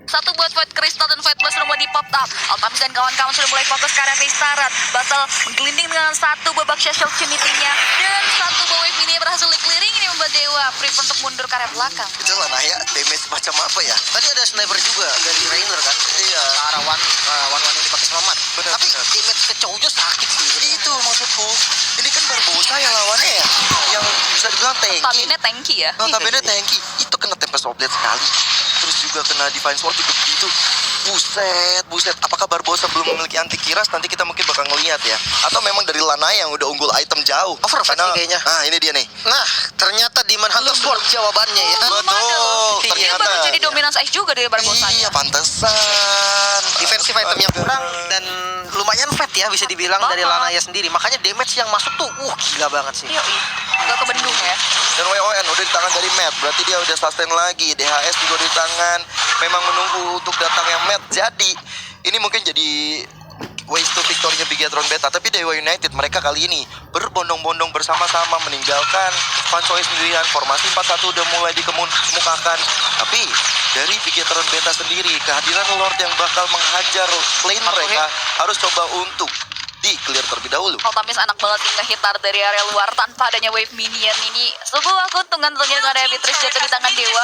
Satu buat Void Crystal dan Void Blast sudah mulai di pop up. Altamis dan kawan-kawan sudah mulai fokus ke area Restart. Batal menggelinding dengan satu babak Shell Trinity-nya. Dan satu bawah wave ini berhasil di-clearing. Ini membuat Dewa prefer untuk mundur ke area belakang. Itu lah Naya, damage macam apa ya? Tadi ada sniper juga dari Rainer kan. Iya. Ke arah one yang dipakai selamat. Benar, Tapi benar. damage ke Choujo sakit sih. Itu maksudku. Ini kan Barbosa yang lawannya ya, yang bisa dibilang tanky. Notabene tanky ya. Notabene tanky. Itu kena Tempest of Blade sekali. Terus juga kena Divine Sword juga begitu. Buset. Apakah Barbosa belum memiliki anti kiras? Nanti kita mungkin bakal ngelihat ya. Atau memang dari Lana yang udah unggul item jauh. Overfed Karena- nih kayaknya. Nah, ini dia nih. Nah, ternyata Demon Hunter Sword jawabannya ya. Belum ada loh. Betul. Dia baru jadi dominance ice juga dari Barbosanya. Iya, pantesan. Defensive item yang kurang dan lumayan fat ya bisa dibilang dari Banget. Lanaya sendiri. Makanya damage yang masuk tuh gila banget sih. Yoi. Gak ke bendung ya. Dan WON udah di tangan dari Matt. Berarti dia udah sustain lagi. DHS juga di tangan. Memang menunggu untuk datang yang Matt. Jadi ini mungkin jadi ways to victory-nya Bigetron Beta. Tapi Dewa United mereka kali ini berbondong-bondong bersama-sama meninggalkan Fansoy sendirian. Formasi 4-1 udah mulai dikemukakan. Tapi dari Bigetron Beta sendiri, kehadiran Lord yang bakal menghajar lane mereka harus coba untuk di-clear terlebih dahulu. Altamis anak banget hingga hitar dari area luar tanpa adanya wave minion ini. Sebuah keuntungan tentunya dengan area Beatrice jatuh di tangan Dewa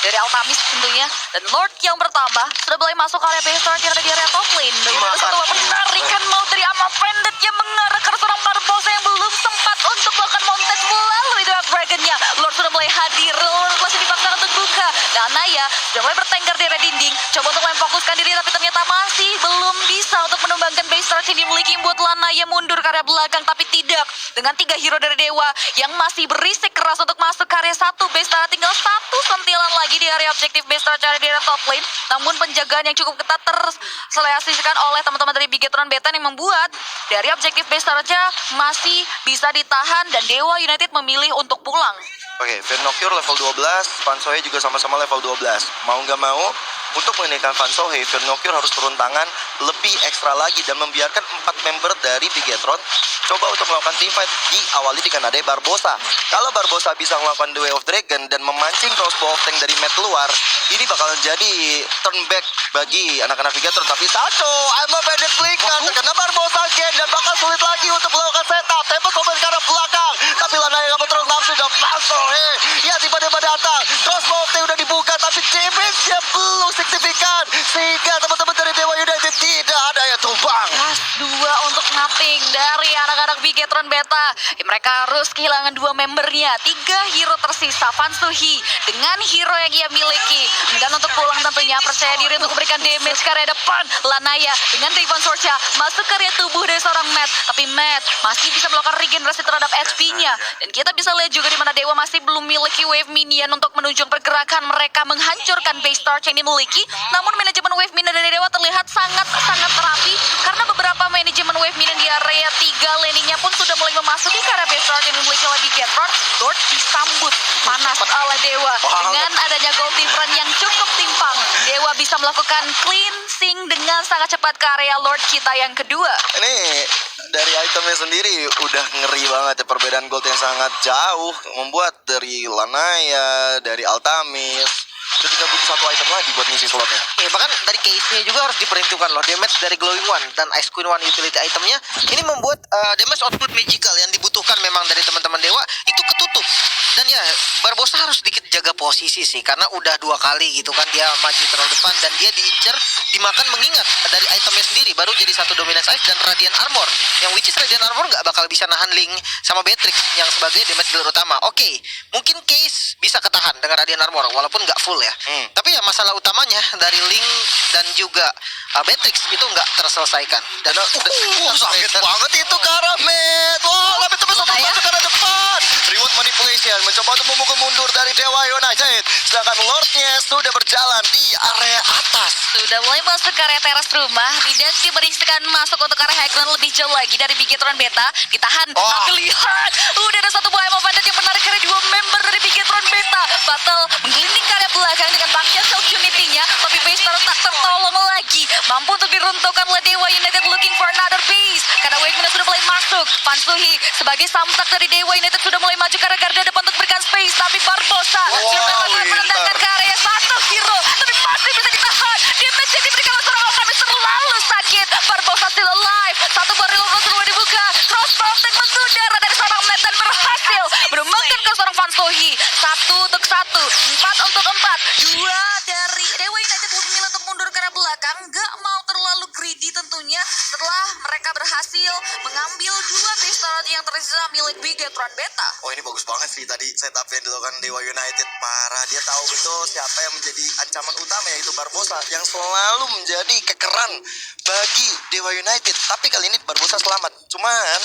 dari Altamis tentunya. Dan Lord yang bertambah sudah mulai masuk ke area base start yang ada di area top lane. Bagaimana satu penarikan mau dari Ama Pendant yang mengarah ke seorang Barbosa yang belum sempat untuk melakukan montage melalui Dark Dragon-nya. Lord sudah mulai hadir, Lord masih dipaksa untuk buka. Dan Naya sudah mulai bertengkar di area dinding. Coba untuk memfokuskan diri tapi ternyata masih belum bisa untuk menumbangkan base start yang dimiliki buat Lanaya mundur ke area belakang. Tapi tidak, dengan 3 hero dari Dewa yang masih berisik keras untuk masuk ke area 1 base start. Tinggal satu sentilan lagi di area objektif base start di area top lane. Namun penjagaan yang cukup ketat terselesaikan oleh teman-teman dari Bigetron Beta yang membuat dari objektif base startnya masih bisa ditahan. Dan Dewa United memilih untuk pulang. Oke, Vernocure level 12, Fansohe juga sama-sama level 12. Mau nggak mau, untuk mengendalikan Fansohe, Vernocure harus turun tangan lebih ekstra lagi dan membiarkan 4 member dari Bigetron coba untuk melakukan teamfight. Diawali dengan adanya Barbosa. Kalau Barbosa bisa melakukan The Way of Dragon dan memancing crossbow of tank dari map luar, ini bakal jadi turn back bagi anak-anak Bigetron. Tapi satu, Ama Bandit flicker, terkena Barbosa again dan bakal sulit lagi untuk melakukan setup. Tempest Open ke arah belakang, tapi Lana yang gak terus langsung dan Fansohe. Ya tiba-tiba datang, crossbow of tank udah dibuka, tapi damage-nya belum signifikan. Sehingga teman-teman dari Dewa United tidak ada yang tumbang. Pas 2 untuk napping dari anak-anak Bigetron Beta. Mereka harus kehilangan 2 membernya. 3 hero tersisa. Fansuhi dengan hero yang ia miliki. Dan untuk pulang tentunya percaya diri untuk memberikan damage ke area depan. Lanaya dengan Divine Sword-nya masuk ke area tubuh dari seorang Matt. Tapi Matt masih bisa melakukan regenerasi terhadap HP-nya. Dan kita bisa lihat juga di mana Dewa masih belum memiliki wave minion untuk menunjuk pergerakan mereka menghancurkan base start yang dimiliki. Namun manajemen wave minion dari Dewa terlihat sangat rapi karena beberapa manajemen wave minion di area 3 laning-nya pun sudah mulai memasuki ke area base start yang dimiliki oleh Bigetron. Lord disambut panas oleh Dewa dengan adanya gold difference yang cukup timpang. Dewa bisa melakukan cleansing dengan sangat cepat ke area Lord kita yang kedua. Ini dari itemnya sendiri udah ngeri banget ya, perbedaan gold yang sangat jauh. Membuat dari Lanaya, dari Altamis udah tinggal butuh 1 item lagi buat ngisi slotnya. Bahkan dari case-nya juga harus diperhitungkan loh. Damage dari Glowing One dan Ice Queen One utility itemnya ini membuat damage output magical yang dibutuhkan memang dari teman-teman Dewa itu ketutup. Dan ya Barbosa harus sedikit jaga posisi sih, karena udah 2 kali gitu kan dia maju terlalu depan dan dia diincer dimakan, mengingat dari itemnya sendiri baru jadi 1 dominance ice dan Radiant Armor, yang which is Radiant Armor nggak bakal bisa nahan Link sama Beatrix yang sebagai damage dealer utama. Oke, mungkin Case bisa ketahan dengan Radiant Armor walaupun nggak full ya. Tapi ya masalah utamanya dari Link dan juga Beatrix itu nggak terselesaikan. Dan Sakit banget itu Karamet. Wah, tapi terus untuk masuk ke arah depan. Reward manipulation mencoba untuk memukul mundur dari Dewa United. Sedangkan Lordnya sudah berjalan di area atas. Sudah mulai masuk ke area teras rumah. Tidak diberikan masuk untuk area high ground lebih jauh lagi dari Bigetron Beta. Ditahan. Tapi lihat, udah ada 1 buah Emo Bandit yang menarik ke 2 member dari Bigetron Beta. Battle menggelinding ke area belakang dengan bangkit Self Unity-nya. Tapi base baru tak tertolong lagi. Mampu untuk diruntuhkan oleh Dewa United looking for another base. Karena Wake sudah mulai masuk. Fansuhi sebagai samsak dari Dewa United sudah mulai maju ke area garda depan untuk berikan space. Tapi Barbosa sudah melakukan merendahkan ke area 1 hero. Tapi masih bisa ditahan. dia tahu betul siapa yang menjadi ancaman utama, yaitu Barbosa yang selalu menjadi kekeran bagi Dewa United. Tapi kali ini Barbosa selamat. Cuman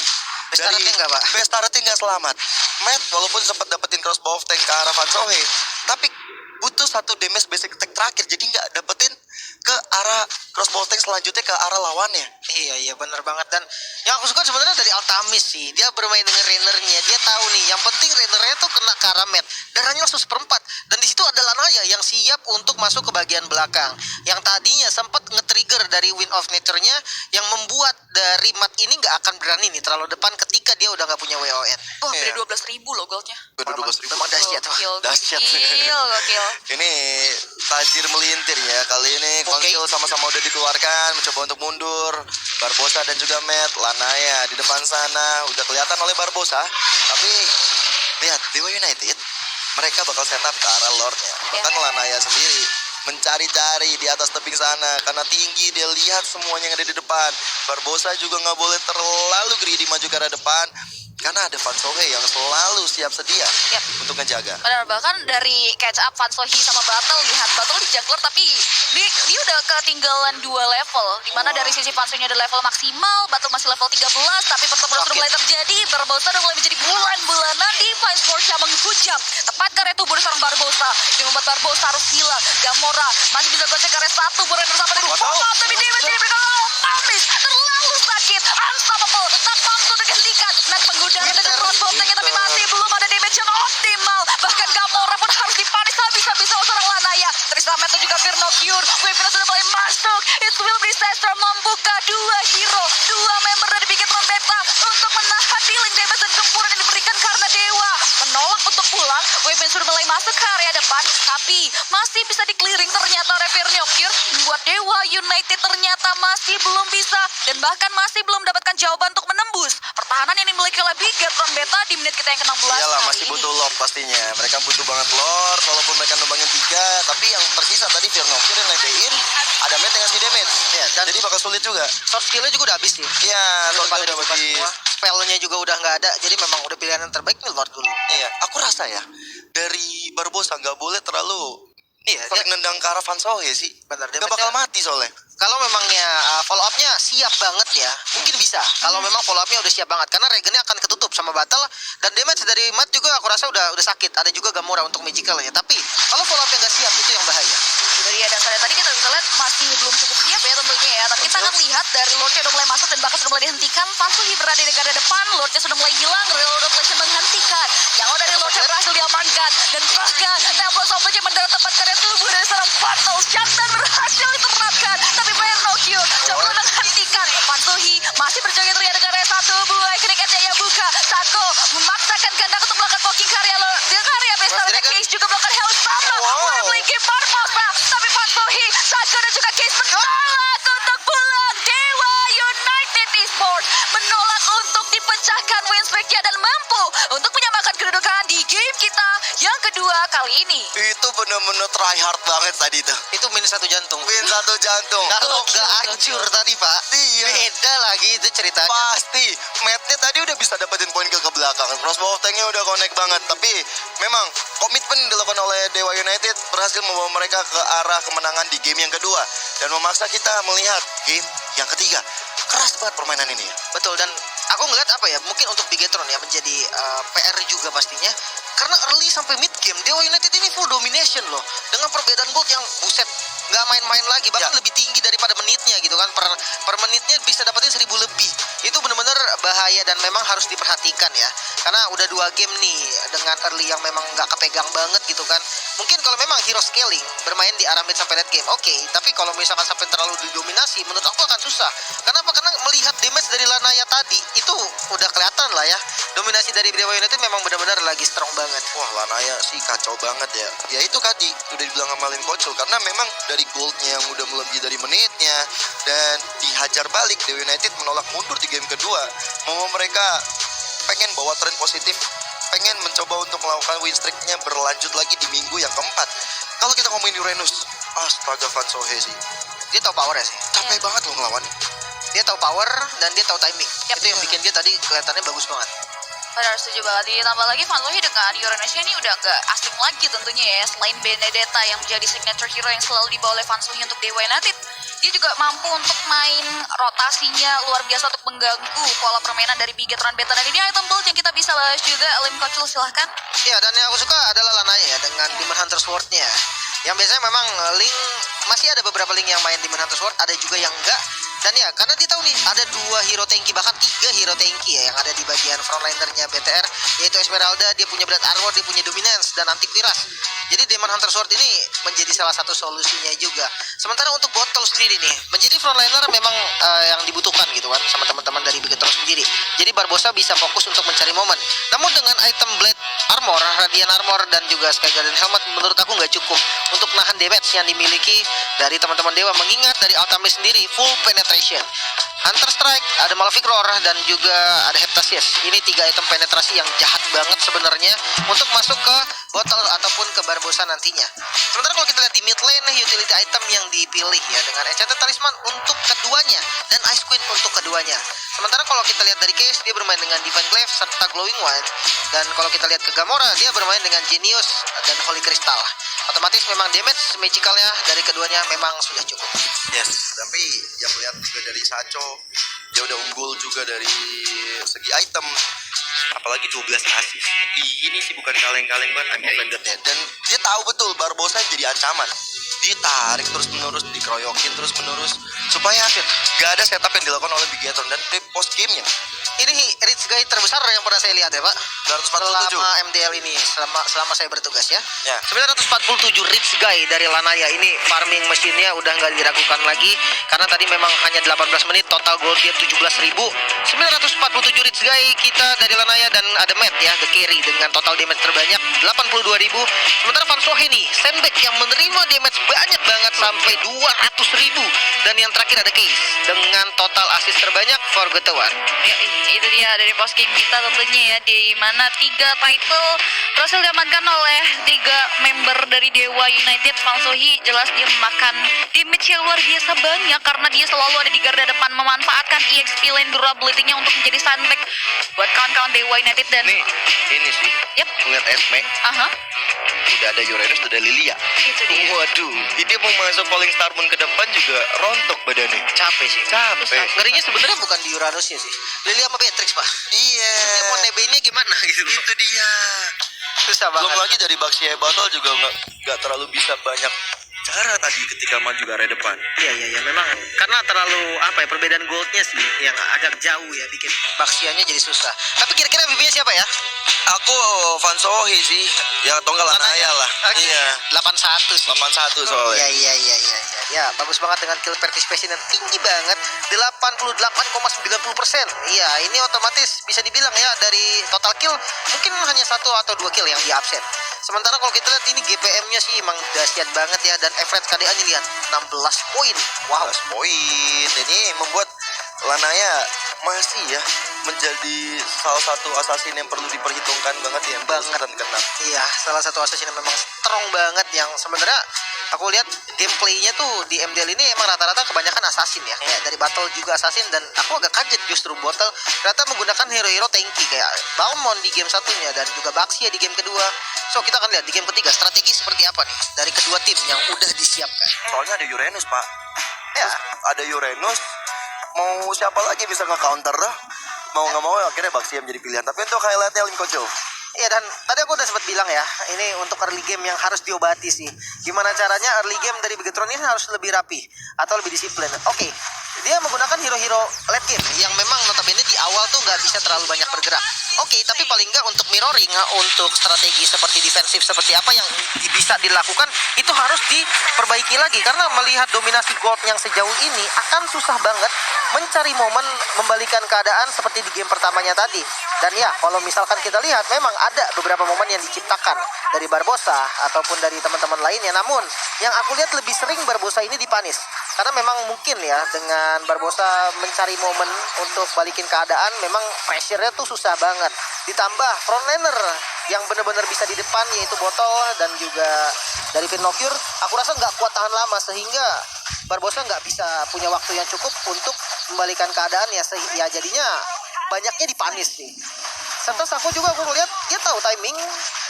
Bestaretnya enggak, Pak? Bestaretnya nggak selamat. Matt walaupun sempat dapetin crossbow of tank ke arah Van Sohe, tapi butuh satu damage basic attack terakhir, jadi nggak dapetin ke arah crossbow tank selanjutnya ke arah lawannya. Iya benar banget. Dan yang aku suka sebenarnya dari Altamis sih, dia bermain dengan Rainernya. Dia tahu nih yang penting Rainernya tuh kena ke arah Matt, darahnya langsung seperempat. Dan di situ ada Lanaya yang siap untuk masuk ke bagian belakang, yang tadinya sempat nge-trigger dari Wind of Nature-nya, yang membuat dari Matt ini nggak akan berani nih terlalu depan ketika dia udah nggak punya WON. Wah, Iya. beda 12.000 loh goldnya. Udah 12.000. Memang dahsyat, Pak. Gokil, Dahsyat. gokil. Ini tajir melintir ya. Kali ini Konsil sama-sama udah dikeluarkan, mencoba untuk mundur. Barbosa dan juga Matt, Lanaya di depan sana udah kelihatan oleh Barbosa. Tapi lihat Dewa United, mereka bakal setup ke arah Lordnya. Bahkan Lanaya sendiri mencari-cari di atas tebing sana karena tinggi, dia lihat semuanya yang ada di depan. Barbosa juga nggak boleh terlalu greedy maju ke arah depan karena ada Van Sohe yang selalu siap sedia Yap. untuk ngejaga. Benar, bahkan dari catch up Van Sohi sama Battle, lihat Battle di jungler tapi dia udah ketinggalan 2 level, dimana dari sisi Van Sohi ada level maksimal, Battle masih level 13, tapi pertempuran sudah mulai terjadi. Barbosa udah mulai menjadi bulan-bulanan di Fine Force yang menghujam tepat ke area tubuh seorang Barbosa, yang membuat Barbosa harus hilang. Gamora masih bisa gocek ke area 1, Boreno sama dari tapi dia Tamis terlalu sakit, unstoppable, tak mampu dihentikan. Nak mengudara dengan crossbow tanknya, tapi masih belum ada damage yang optimal. Bahkan Gamora pun harus dipanis habis-habisan oleh seorang Lanaya. Trisame dan juga Fear No Cure, Wave sudah mulai masuk. It will be disaster, membuka 2 hero, 2 member dari Bigetron Beta untuk menahan dealing damage dan gempuran yang diberikan karena Dewa menolak untuk pulang. Wave sudah mulai masuk ke area depan, tapi masih bisa di-clearing ternyata oleh Fear No Cure, membuat Dewa United ternyata masih belum bisa dan bahkan masih belum mendapatkan jawaban untuk menembus pertahanan yang dimiliki oleh Bigetron Beta di menit kita yang ke-16. Iyalah, kali masih ini. butuh Lord pastinya. Mereka butuh banget Lord, walaupun mereka numbangin 3, tapi yang tersisa tadi Fear No Cure yang ledein, ada Matt yang ngasih damage. Ya, dan Jadi bakal sulit juga. short skill-nya juga udah habis sih. Iya, Lord Pada udah dibuka habis. semua, spell-nya juga udah nggak ada, jadi memang udah pilihan yang terbaik nih Lord dulu. Iya, aku rasa ya dari Barbosa nggak boleh terlalu Iya, paling nendang ke arah Van Sohe sih. benar, Nggak bakal mati soalnya. kalau memangnya follow up-nya siap banget ya, mungkin bisa. Kalau memang follow up-nya udah siap banget, karena Regen-nya akan ketutup sama Battle, dan damage dari Matt juga aku rasa udah sakit. Ada juga Gamora untuk magical ya, tapi kalau follow up-nya nggak siap itu yang bahaya. Dari ada saya tadi kita bisa lihat masih belum cukup siap ya tentunya ya. Tapi kita akan lihat dari Lordnya udah mulai masuk dan bahkan sudah mulai dihentikan. Van Sohi berada di negara depan, Lordnya sudah mulai hilang, Reload of Legend menghentikan. Yang dari Lordnya berhasil diamankan dan bahkan Templar Salvage mendarat tepat ke area tubuh dari seorang Battle. Shutdown berhasil diterapkan, tapi Fear No Cure coba menghentikan. Van Sohi masih berjaga terlihat ke area 1, buah kriket yang buka. Sako memaksakan kehendak untuk melakukan poking karya Lord. Dia karya besarnya Case juga melakukan hell sama. Udah beli Barbosa, tapi Van Sohi, Sako dan juga Case menolak untuk pulang. Dewa United Esports menolak untuk dipecahkan win streak-nya dan mampu untuk menyamakan kedudukan di game kita yang kedua kali ini. Itu bener-bener try hard banget tadi tuh. Itu minus 1 jantung. Win 1 jantung. Kalau Gokil, nggak gokil. hancur tadi Pak, Iya. beda lagi itu ceritanya. Pasti Matt-nya tadi udah bisa dapetin poin ke belakang. Crossbow of tank-nya udah connect banget. Tapi memang komitmen yang dilakukan oleh Dewa United berhasil membawa mereka ke arah kemenangan di game yang kedua dan memaksa kita melihat game yang ketiga. Keras banget permainan ini. Betul, dan aku ngeliat apa ya, mungkin untuk Bigetron ya menjadi PR juga pastinya, karena early sampai mid game Dewa United ini full domination loh, dengan perbedaan gold yang buset, nggak main-main lagi, bahkan lebih tinggi daripada menitnya gitu kan. Per menitnya bisa dapetin 1000 lebih. Itu benar-benar bahaya dan memang harus diperhatikan ya, karena udah 2 game nih dengan early yang memang nggak kepegang banget gitu kan. Mungkin kalau memang hero scaling bermain di arah mid sampai late game oke, tapi kalau misalkan sampai terlalu didominasi menurut aku akan susah. Kenapa? Karena melihat damage dari Lanaya tadi itu udah kelihatan lah ya, dominasi dari Dewa United memang benar-benar lagi strong banget. Wah, Lanaya sih kacau banget ya. Ya itu tadi udah dibilang sama Lin Kocul, karena memang dari goldnya yang udah melebihi dari menitnya dan dihajar balik, Dewa United menolak mundur di game kedua. Mau mereka pengen bawa tren positif, pengen mencoba untuk melakukan win streak-nya berlanjut lagi di minggu yang keempat. Kalau kita ngomongin Uranus, astaga Van Sohe sih Dia tahu power ya sih, capek banget loh ngelawan. dia tahu power dan dia tahu timing. Itu yang bikin dia tadi kelihatannya bagus banget. Benar, setuju banget. Ditambah lagi Fansohi dengan Uranusnya ini udah gak asing lagi tentunya ya. Selain Benedetta yang menjadi signature hero yang selalu dibawa oleh Fansohi untuk Dewa United, dia juga mampu untuk main rotasinya luar biasa untuk mengganggu pola permainan dari Bigetron Beta. Dan ini item build yang kita bisa bahas juga. Lim Kocul silahkan. Ya, dan yang aku suka adalah Lanaya ya dengan Demon Hunter Sword-nya. Yang biasanya memang Link masih ada beberapa Link yang main Demon Hunter Sword, ada juga yang enggak. Dan ya, karena dia tahu nih ada 2 hero tanki, bahkan 3 hero tanki ya yang ada di bagian frontlinernya BTR, yaitu Esmeralda, dia punya Blood Armor, dia punya Dominance dan Antivirus. Jadi Demon Hunter Sword ini menjadi salah satu solusinya juga. Sementara untuk botol sendiri nih, menjadi frontliner memang yang dibutuhkan gitu kan sama teman-teman dari Bigetron sendiri. Jadi Barbosa bisa fokus untuk mencari momen. Namun dengan item Blade Armor, Radiant Armor dan juga Sky Garden Helmet menurut aku nggak cukup untuk nahan damage yang dimiliki dari teman-teman Dewa, mengingat dari Altamis sendiri full penetration. Hunter Strike, ada Malefic Roar dan juga ada Heptasias. Ini 3 item penetrasi yang jahat banget sebenarnya untuk masuk ke botol ataupun ke Barbosa nantinya. Sementara kalau kita lihat di mid lane, utility item yang dipilih ya dengan Enchanted Talisman untuk keduanya dan Ice Queen untuk keduanya. Sementara kalau kita lihat dari Case, dia bermain dengan Divine Glaive serta Glowing Wand. Dan kalau kita lihat ke Gamora, dia bermain dengan Genius dan Holy Crystal. Otomatis memang damage magicalnya dari keduanya memang sudah cukup. Yes, tapi yang melihat juga dari Sacho, dia udah unggul juga dari segi item. Apalagi 12 assist. Ini sih bukan kaleng-kaleng banget, I'm offended ya. Dan dia tahu betul Barbosa jadi ancaman. Ditarik terus menerus, dikeroyokin terus menerus, supaya gak ada setup yang dilakukan oleh Bigetron. Dan di post gamenya Ini Rich Guy terbesar yang pernah saya lihat ya Pak, 947 selama MDL ini, selama saya bertugas ya. Ya. 947 Rich Guy dari Lanaya ini, farming mesinnya udah nggak diragukan lagi, karena tadi memang hanya 18 menit, total gold dia 17.000. 947 Rich Guy kita dari Lanaya, dan ada Matt ya, the carry dengan total damage terbanyak 82.000. Sementara Fansohi nih, sandbag yang menerima damage banyak banget sampai 200.000. Dan yang terakhir ada Case dengan total assist terbanyak Forgotten One. Ya, itu dia dari post game kita tentunya ya, di mana 3 title berhasil diamankan oleh 3 member dari Dewa United. Fansohi jelas dia memakan damage yang luar biasa banyak karena dia selalu ada di garda depan, memanfaatkan EXP lane durability-nya untuk menjadi sandbag buat kawan-kawan Dewa United. Dan nih, ini sih, yep, ngeliat Esme, aha, udah ada Uranus, udah ada Lilia. itu dia. Waduh, dia mau masuk Falling Star Moon ke depan juga rontok badannya. Capek sih. Capek. Ngerinya sebenarnya bukan di Uranusnya sih, Lily sama Beatrix Pak. Iya. Dia mau nebengnya gimana gitu loh. Itu dia. Susah banget. Belum lagi dari Baxi Battle juga nggak terlalu bisa banyak cara tadi ketika maju ke area depan. Iya, memang karena terlalu perbedaan goldnya sih yang agak jauh ya, bikin Baxiannya jadi susah. Tapi kira-kira MVP-nya siapa ya? Aku Fansohi sih, ya atau enggak Lanaya lah. Okay. Iya. 81 sih. 81 soalnya. Iya. Ya, bagus banget dengan kill participation yang tinggi banget, 88,90%. Iya, ini otomatis bisa dibilang ya dari total kill mungkin hanya 1 atau 2 kill yang di absen. Sementara kalau kita lihat ini GPM-nya sih emang dahsyat banget ya, dan average KDA-nya lihat 16 poin. Wow, 16 poin. Ini membuat Lanaya masih ya menjadi salah satu assassin yang perlu diperhitungkan banget ya, Banget. dan kena. Iya, salah satu assassin yang memang strong banget, yang sebenarnya aku lihat gameplaynya tuh di MDL ini emang rata-rata kebanyakan assassin ya, kayak dari battle juga assassin. Dan aku agak kaget justru Bottle ternyata menggunakan hero-hero tanky kayak Balmond di game satunya dan juga Baxia di game kedua. So kita akan lihat di game ketiga strategi seperti apa nih dari kedua tim yang udah disiapkan. Soalnya ada Uranus, Pak. Ya, ada Uranus. Mau siapa lagi bisa nge-counter dah? Mau nggak mau akhirnya Baxia menjadi pilihan. Tapi untuk highlightnya Lim Kocul. Iya, dan tadi aku udah sempat bilang ya, ini untuk early game yang harus diobati sih. Gimana caranya early game dari Bigetron ini harus lebih rapi atau lebih disiplin. Oke, dia menggunakan hero-hero late game yang memang notabene di awal tuh nggak bisa terlalu banyak bergerak. Oke, tapi paling nggak untuk mirroring, untuk strategi seperti defensif seperti apa yang bisa dilakukan, itu harus diperbaiki lagi. Karena melihat dominasi gold yang sejauh ini, akan susah banget mencari momen membalikan keadaan seperti di game pertamanya tadi. Dan ya, kalau misalkan kita lihat, memang ada beberapa momen yang diciptakan dari Barbosa ataupun dari teman-teman lainnya. Namun, yang aku lihat lebih sering Barbosa ini dipanis. Karena memang mungkin ya, dengan Barbosa mencari momen untuk balikin keadaan, memang pressure-nya tuh susah banget. Ditambah frontliner yang benar-benar bisa di depan, yaitu Botol dan juga dari Finocure, aku rasa nggak kuat tahan lama, sehingga Barbosa nggak bisa punya waktu yang cukup untuk membalikan keadaan ya, jadinya banyaknya dipanis nih. Serta aku juga aku ngeliat dia tahu timing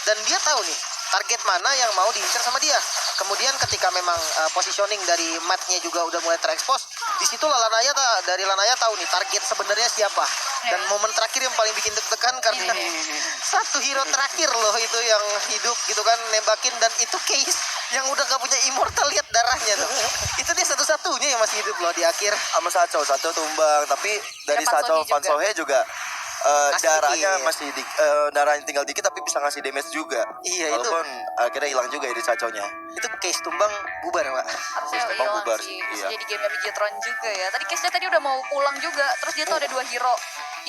dan dia tahu nih target mana yang mau diincar sama dia. Kemudian ketika memang positioning dari matnya juga udah mulai terekspos, di situ dari Lanaya tahu nih target sebenarnya siapa. Dan momen terakhir yang paling bikin deg-degan karena satu hero terakhir loh itu yang hidup gitu kan nembakin, dan itu Case yang udah gak punya immortal, lihat darahnya tuh. Itu dia satu-satunya yang masih hidup loh di akhir. Sama Sacho, Sacho tumbang. Tapi dari Ada Sacho Fansohe Fansohe juga Ngasih darahnya dikit. masih darahnya tinggal dikit tapi bisa ngasih damage juga. Iya, itu. Walaupun akhirnya hilang juga ya di Sachonya. Itu Case tumbang bubar, Pak. Harusnya Sistem hilang bubar sih. sih, Bisa iya. jadi game Bigetron juga ya. Tadi case-nya tadi udah mau pulang juga. Terus dia tuh ada 2 hero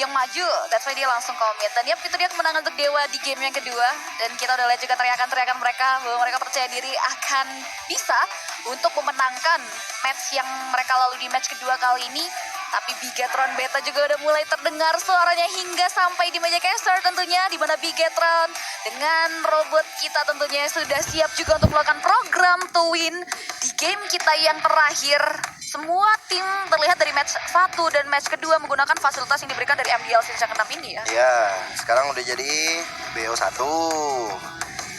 yang maju. That's why dia langsung commit. Dan yep, itu dia kemenangan untuk Dewa di game yang kedua. Dan kita udah lihat juga teriakan-teriakan mereka bahwa mereka percaya diri akan bisa untuk memenangkan match yang mereka lalui di match kedua kali ini. Tapi Bigetron Beta juga udah mulai terdengar suaranya hingga sampai di meja caster tentunya, di mana Bigetron dengan robot kita tentunya sudah siap juga untuk melakukan program to win di game kita yang terakhir. Semua tim terlihat dari match 1 dan match kedua menggunakan fasilitas yang diberikan dari MDL Season 6 ini ya. Iya, sekarang udah jadi BO1.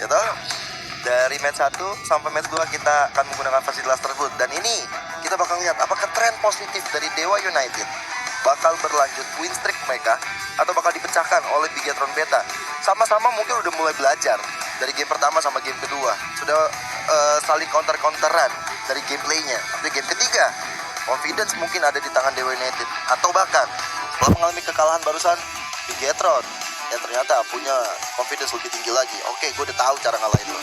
Ya toh? Dari match 1 sampai match 2 kita akan menggunakan fasilitas tersebut. Dan ini kita bakal lihat apakah tren positif dari Dewa United bakal berlanjut win streak mereka atau bakal dipecahkan oleh Bigetron Beta. Sama-sama mungkin udah mulai belajar dari game pertama sama game kedua. Sudah saling counter-counteran dari gameplaynya. Tapi game ketiga, confidence mungkin ada di tangan Dewa United. Atau bahkan setelah mengalami kekalahan barusan, Bigetron yang ternyata punya confidence lebih tinggi lagi. Oke, gue udah tahu cara ngalahin lo.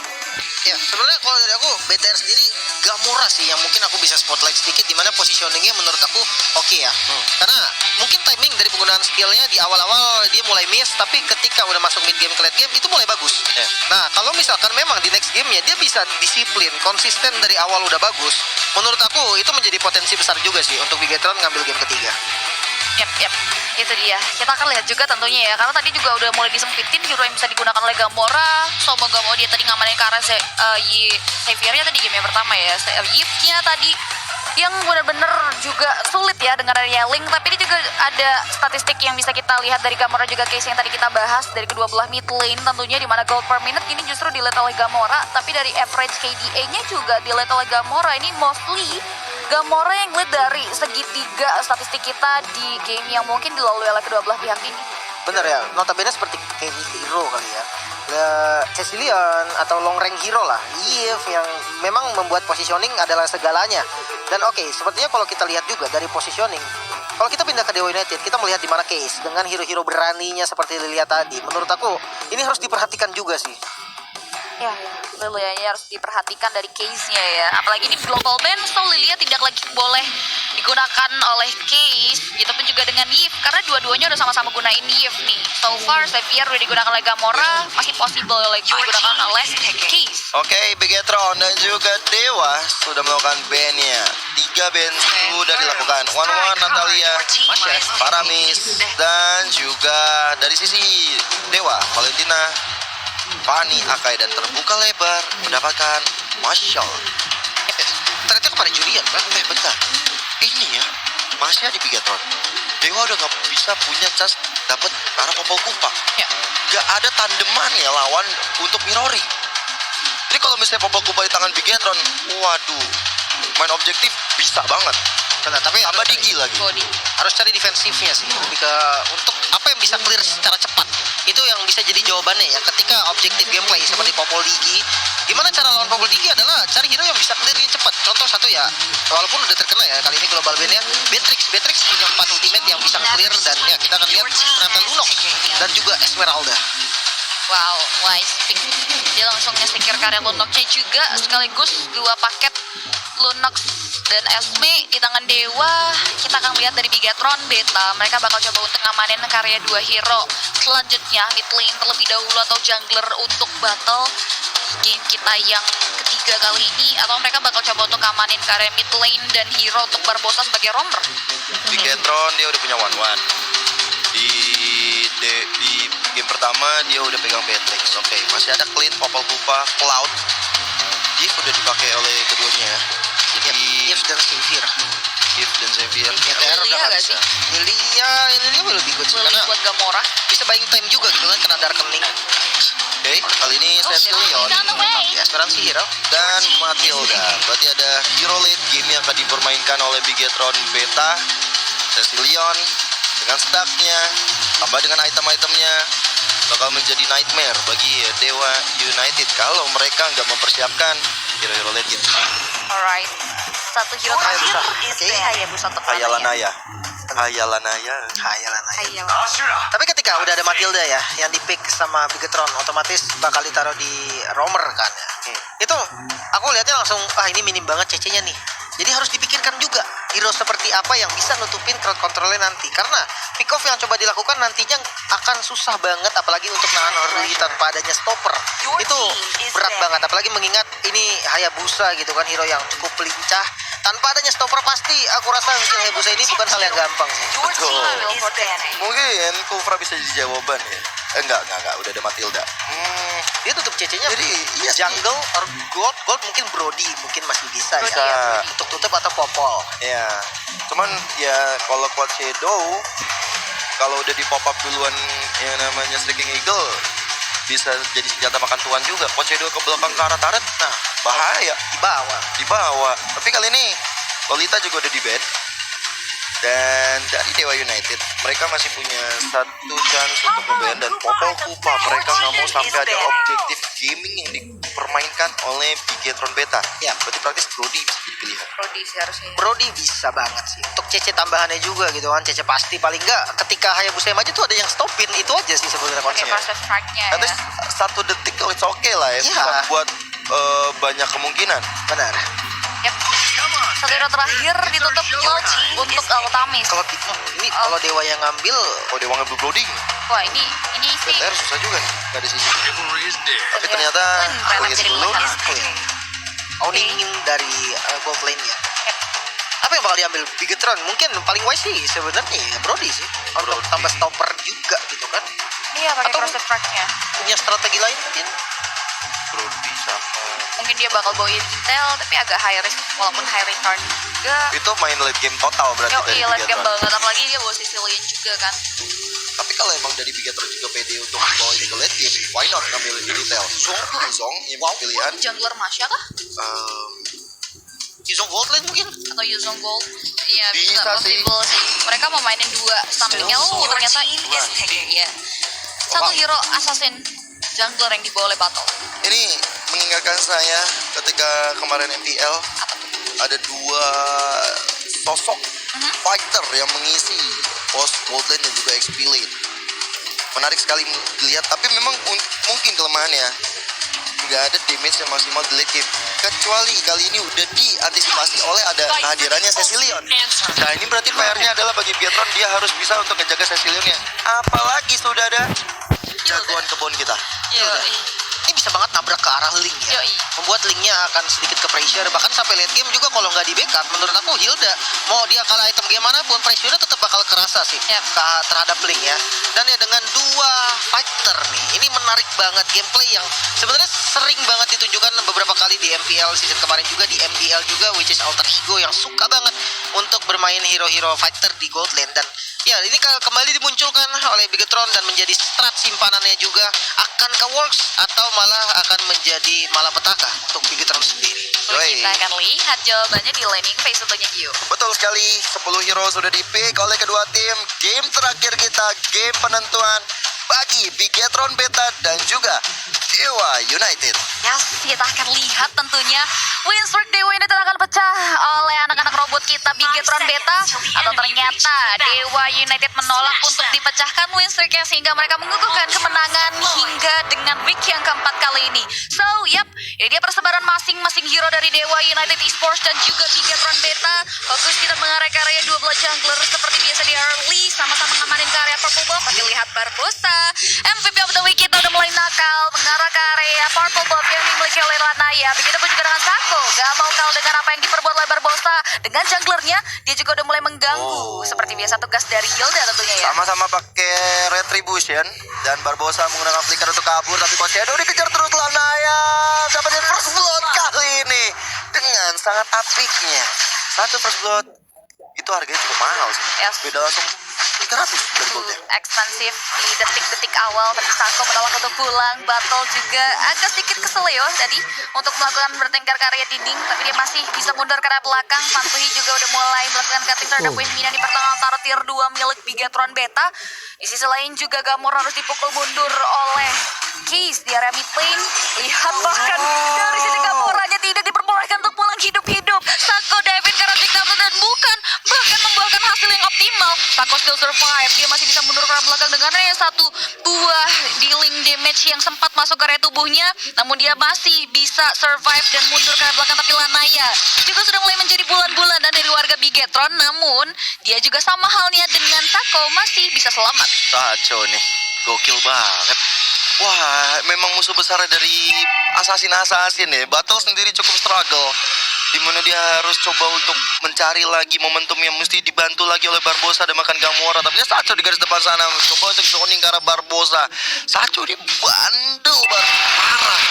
Ya, sebenarnya kalau dari aku BTR sendiri gak murah sih, yang mungkin aku bisa spotlight sedikit di mana positioningnya menurut aku oke ya. Karena mungkin timing dari penggunaan skillnya di awal-awal dia mulai miss, tapi ketika udah masuk mid game ke late game itu mulai bagus. Ya. Nah, kalau misalkan memang di next gamenya dia bisa disiplin, konsisten dari awal udah bagus, menurut aku itu menjadi potensi besar juga sih untuk Bigetron ngambil game ketiga. Yep, itu dia. Kita akan lihat juga tentunya ya, karena tadi juga udah mulai disempitin hero yang bisa digunakan oleh Gamora. So mau gak mau dia tadi ngamanin ke arah Xaviernya tadi game yang pertama ya. Yipnya tadi yang benar-benar juga sulit ya dengan ada yelling, tapi ini juga ada statistik yang bisa kita lihat dari Gamora juga case yang tadi kita bahas dari kedua belah mid lane tentunya, di mana gold per minute ini justru di-lead oleh Gamora, tapi dari average KDA-nya juga di-lead oleh Gamora. Ini mostly Gamora yang lead dari segitiga statistik kita di game yang mungkin dilalui oleh kedua belah pihak ini. Bener ya, notabene seperti kayak hero kali ya. Cecilion atau long range hero lah, Yves yang memang membuat positioning adalah segalanya. Dan oke, sepertinya kalau kita lihat juga dari positioning, kalau kita pindah ke Dewa United, kita melihat di mana Case dengan hero-hero beraninya seperti Lilia tadi. Menurut aku ini harus diperhatikan juga sih. Ya, Lilia harus diperhatikan dari case-nya ya. Apalagi di global ban, so Lilia tidak lagi boleh digunakan oleh Case, gitu pun juga dengan Yves, karena dua-duanya udah sama-sama gunain Yves nih. So far, Xavier udah digunakan oleh Gamora, masih possible digunakan oleh Case. Oke, Bigetron dan juga Dewa sudah melakukan ban-nya. 3 ban sudah dilakukan. One Natalia, Paramis, dan juga dari sisi Dewa, Valentina, Fanny, Akai, dan terbuka lebar mendapatkan Marshall. Ternyata kepada Julian kan? Bentar. Ini ya, masih di Bigetron. Dewa udah gak bisa punya chance dapat arah popol kupa. Ya. Gak ada tandeman ya lawan untuk Mirori. Jadi kalau misalnya popol kupa di tangan Bigetron, waduh, main objektif bisa banget. Benar, tapi Tambah harus Digi lagi. harus cari defensifnya sih, lebih ke untuk apa yang bisa clear secara cepat. Itu yang bisa jadi jawabannya ya ketika objektif gameplay seperti Popol Digi. Gimana cara lawan Popol Digi adalah cari hero yang bisa clearnya cepat. Contoh satu ya, walaupun udah terkena ya kali ini global ban-nya, Beatrix punya 4 ultimate yang bisa clear, dan ya kita akan lihat ternyata Lunox dan juga Esmeralda. Wow, wise pick. Dia langsung nge-secure karya Lunox-nya juga, sekaligus 2 paket Lunox dan Esme di tangan Dewa. Kita akan lihat dari Bigetron Beta, mereka bakal coba untuk ngamanin karya 2 hero selanjutnya mid lane terlebih dahulu atau jungler untuk battle game kita yang ketiga kali ini, atau mereka bakal coba untuk ngamanin karya mid lane dan hero untuk Barbosa sebagai roamer. Bigetron dia udah punya one. Di game pertama dia udah pegang Beatrix. Oke, masih ada Clean, Popol Kupa, Cloud. Dia udah dipakai oleh keduanya ya. Jadi Yves dan Xavier. Gift dan Xavier. GTR udah Lilia nggak nggak bisa. sih? Lilia lebih good sih Lily karena buat Gamora. bisa buying time juga gitu kan kena Darkening. Oke, kali ini Cecilion Ya, asuransi hero. dan Matilda. Berarti ada hero late game yang akan dipermainkan oleh Bigetron Beta. Cecilion dengan stacknya, tambah dengan item-itemnya, bakal menjadi nightmare bagi Dewa United kalau mereka nggak mempersiapkan hero-hero late game. Alright. Satu hero terakhir is Oke. Hayabusa untuk Hayalanaya. Hayalanaya. Hayalan. Hayalan. Tapi ketika udah ada Matilda ya yang di pick sama Bigetron, otomatis bakal ditaruh di roamer kan ya. Itu aku lihatnya langsung ini minim banget CC-nya nih. Jadi harus dipikirkan juga hero seperti apa yang bisa nutupin crowd control-nya nanti. Karena pick off yang coba dilakukan nantinya akan susah banget apalagi untuk nahan early tanpa adanya stopper. Itu berat banget apalagi mengingat ini Hayabusa gitu kan, hero yang cukup lincah. Tanpa adanya stopper pasti aku rasa mungkin Hayabusa ini bukan hal yang gampang sih. Betul. Mungkin Kufra bisa jadi jawaban ya. Enggak, udah ada Matilda. Dia tutup CC-nya Jadi, iya sih. jungle or gold mungkin Brody mungkin masih bisa Brody, ya. ya, Brody. Untuk tutup atau popol. Ya, cuman ya kalau Quad Shadow kalau udah di pop up duluan yang namanya Striking Eagle bisa jadi senjata makan tuan juga. Quad Shadow ke belakang ke arah turret, nah bahaya Dibawa. Tapi kali ini Lolita juga udah di ban. Dan dari Dewa United mereka masih punya satu chance untuk nge-ban dan Popol Kupa mereka nggak mau sampai ada objektif gaming yang dipermainkan oleh Bigetron Beta. Ya. Berarti praktis Brody bisa jadi pilihan. Brody sih harusnya. Brody bisa banget sih. Untuk CC tambahannya juga gitu kan. CC pasti paling enggak ketika Hayabusa maju tuh ada yang stopin. Itu aja sih sebenarnya Pakai konsepnya. proses strike-nya At ya. least 1 detik it's okay lah ya. Iya. Bukan buat banyak kemungkinan. Benar. Yep. Satu hero terakhir ditutup launch untuk Altamis. Kalau Dewa yang ngambil Kalau dia ngambil Brody, Wah ini sih BTR susah juga nih. Gak ada sisi. Tapi Iya. ternyata Enak Chris jadi dulu. masalah. aku ya. Owning dari gold lane ya. Apa yang bakal diambil Bigetron? Mungkin paling wise sih sebenarnya ya Brody sih. Untuk Brody. tambah stopper juga gitu kan. Iya pakai Atau- proses strike-nya. Punya strategi lain mungkin. Brody sama Mungkin dia bakal bawain detail tapi agak high risk walaupun high return juga. itu main late game total berarti Yo, dari iya late game Bigetron. banget apalagi dia bawa Sicilian juga kan. Tapi kalau emang dari Bigetron juga pede untuk bawa ini ke late game, why not ngambil di detail? Zong, yang pilihan. Jungler Masya kah? Season gold lane mungkin. Atau Yuzong Gold? Iya Bisa bisa possible sih. Mereka mau mainin 2 sampingnya ternyata iya. Satu hero assassin jungler yang dibawa oleh Battle. Ini mengingatkan saya ketika kemarin MPL ada 2 sosok fighter yang mengisi pos gold lane dan juga XP lane. Menarik sekali dilihat, tapi memang mungkin kelemahannya nggak ada damage yang maksimal di late game. Kecuali kali ini udah diantisipasi oleh ada kehadirannya Cecilion. Nah ini berarti PR-nya adalah bagi Bigetron dia harus bisa untuk ngejaga Cecilionnya. Apalagi sudah ada jagoan kebun kita. Ini bisa banget nabrak ke arah link ya. Yoi. Membuat linknya akan sedikit ke pressure. Bahkan sampai late game juga kalau nggak di backup, menurut aku Hilda mau dia kalah item game manapun, pressure tetap bakal kerasa sih Yep. terhadap link ya. Dan ya dengan 2 fighter nih, ini menarik banget gameplay yang sebenarnya sering banget ditunjukkan beberapa kali di MPL season kemarin juga, di MPL juga, which is Alter Ego yang suka banget untuk bermain hero-hero fighter di gold lane. Dan ya ini kembali dimunculkan oleh Bigetron dan menjadi strat simpanannya juga. Akankah works atau malah akan menjadi malapetaka untuk Bigetron sendiri? Yoi. Kita akan lihat jawabannya di laning phase tentunya Gio. Betul sekali, 10 hero sudah di-pick oleh kedua tim. Game terakhir kita, game penentuan bagi Bigetron Beta dan juga Dewa United. Yes, kita akan lihat tentunya win streak Dewa United akan pecah oleh anak-anak robot kita Bigetron Beta atau ternyata Dewa United menolak untuk dipecahkan win streaknya sehingga mereka mengukuhkan kemenangan hingga dengan week yang keempat kali ini. So, yep, ini dia persebaran masing-masing hero dari Dewa United Esports dan juga Bigetron Beta. Fokus kita mengarah ke area 12 jungler seperti biasa di early, sama-sama ngamanin ke area purple buff. Tapi lihat Barbosa, MVP of the week kita udah mulai nakal mengarah ke area purple buff yang dimiliki oleh Lanaya. Begitupun juga dengan Sako, gak mau kalah dengan apa yang diperbuat oleh Barbosa. Dengan junglernya, dia juga udah mulai mengganggu. Seperti biasa tugas dari Hilda tentunya ya. Sama-sama pakai Retribution dan Barbosa menggunakan flicker untuk kabur, tapi Coach Shadow dikejar terus Lanaya. Dapetin first blood kali ini dengan sangat apiknya. 1 first blood itu harganya cukup mahal sih. Yes. Beda langsung 300 dan goldnya. Ekspensif di detik-detik awal, tapi Sako menolak untuk pulang. Battle juga agak sedikit kesel ya tadi untuk melakukan bertengkar ke area dinding, tapi dia masih bisa mundur ke arah belakang. Fansuhi juga udah mulai melakukan cutting terhadap Wave Mina di pertengahan taruh tier 2 milik Bigetron Beta. Di sisi lain juga Gamora harus dipukul mundur oleh Case di area mid lane. Lihat bahkan dari sisi Gamoranya tidak diperbolehkan untuk pulang hidup-hidup. Sako David karena diktator dan bukan bahkan membuahkan hasil yang optimal. Sako still survive. Dia masih bisa mundur ke arah belakang dengan hanya satu buah dealing damage yang sempat masuk ke area tubuhnya. Namun dia masih bisa survive dan mundur ke arah belakang. Tapi Lanaya juga sudah mulai menjadi bulan-bulanan dari warga Bigetron. Namun dia juga sama halnya dengan Sako masih bisa selamat. Sacho nih, gokil banget. Wah, memang musuh besar dari assassin ya. Battle sendiri cukup struggle, dimana dia harus coba untuk mencari lagi momentum yang mesti dibantu lagi oleh Barbosa dan makan Gamora. Tapi dia Sacho di garis depan sana, coba untuk zoning ke arah Barbosa. Sacho dia bandel banget, parah.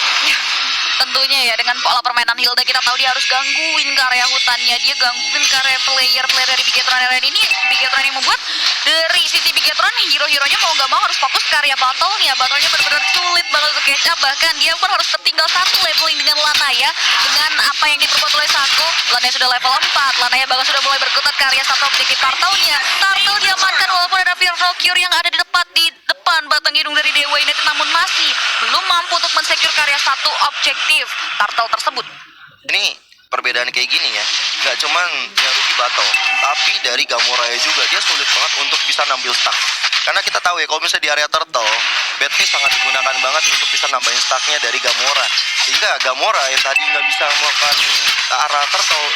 Tentunya ya dengan pola permainan Hilda kita tahu dia harus gangguin ke area hutannya, dia gangguin ke area player dari Bigetron area ini. Bigetron yang membuat dari sisi Bigetron hero-heronya mau gak mau harus fokus ke area battle-nya. Battle-nya benar-benar sulit banget untuk catch up, bahkan dia pun harus tertinggal satu leveling dengan Lanaya. Dengan apa yang diperbuat oleh Sako, Lanaya sudah level 4, Lanaya bahkan sudah mulai berkutat ke area satu objektif Turtle-nya. Turtle diamankan walaupun ada Fear Valkyrie yang ada di depan batang hidung dari Dewa United, namun masih belum mampu untuk mensecure karya satu objektif Turtle tersebut. Ini perbedaan kayak gini ya, nggak cuman yang rugi Battle, tapi dari Gamora juga dia sulit banget untuk bisa nambil stack. Karena kita tahu ya kalau misalnya di area Turtle, Battle sangat digunakan banget untuk bisa nambahin stacknya dari Gamora. Sehingga Gamora yang tadi nggak bisa melakukan ke arah Turtle,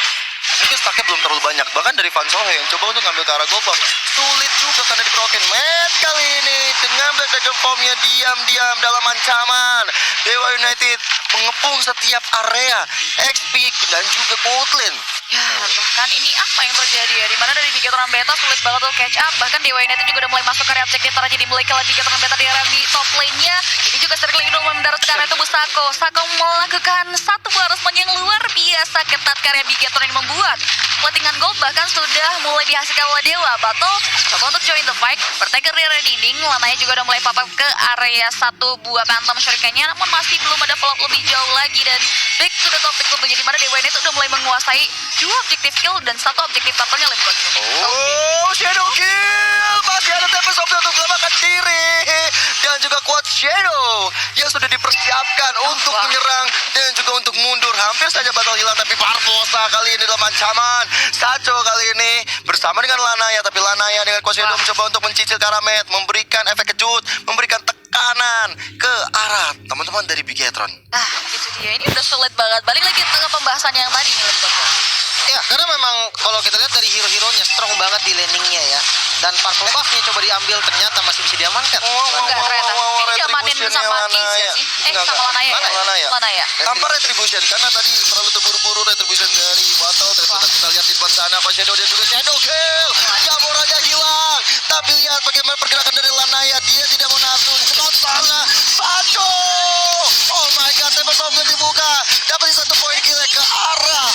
mungkin stacknya belum terlalu banyak. Bahkan dari Van Sohe yang coba untuk ngambil ke arah Gobak, sulit juga karena diproken. Matt kali ini dengan Black Dragon Form-nya diam-diam dalam ancaman. Dewa United mengepung setiap area XP dan juga Kotlin. Ya, bahkan ini apa yang terjadi ya? Dimana dari Bigetron Beta sulit banget untuk catch up. Bahkan Dewa United juga udah mulai masuk ke area objektif Tara, jadi mulai kalah Bigetron Beta di area di top lane-nya. Ini juga circling dulu mendarat ke area tubuh Sako. Sako melakukan satu buah respon yang luar biasa ketat ke area Bigetron yang membuat platingan gold bahkan sudah mulai dihasilkan oleh Dewa. Battle coba untuk join the fight, bertengkar di area dinding. Lananya juga udah mulai pop-up ke area satu buah Phantom Shuriken-nya, namun masih belum ada follow-up lebih jauh lagi. Dan back to the topic tentunya, dimana Dewa United udah mulai menguasai 2 objektif kill dan 1 objektif turtle-nya lebih bagus. Oh, Shadow Kill! Masih ada Tempest of Doom untuk menyelamatkan diri. Dan juga kuat Shadow yang sudah dipersiapkan untuk menyerang dan juga untuk mundur. Hampir saja Battle hilang, tapi Barbosa kali ini dalam ancaman. Sacho kali ini bersama dengan Lanaya, tapi Lanaya dengan kuat Shadow mencoba untuk mencicil Karamet, memberikan efek kejut, memberikan tekanan ke arah teman-teman dari Bigetron. Nah, itu dia. Ini udah sulit banget. Balik lagi ke pembahasan yang tadi nih, Lembaga. Ya, karena memang kalau kita lihat dari hero-heronya strong banget di landingnya ya. Dan purple buff-nya coba diambil ternyata masih bisa diamankan. Enggak, ternyata. Ini diamanin sama Kiss ya sih? Sama Lanaya ya? Lanaya. Tanpa retribution, karena tadi terlalu terburu-buru retribution dari Battle. Ternyata kita lihat di depan sana, Pak Shadow dia juga Shadow Kill. Gamoranya hilang. Tapi lihat bagaimana pergerakan dari Lanaya. Dia tidak mau nafsu di sebelah sana. Sacho! Oh my god, tembak bomba dibuka. Dapat 1 poin kill ke arah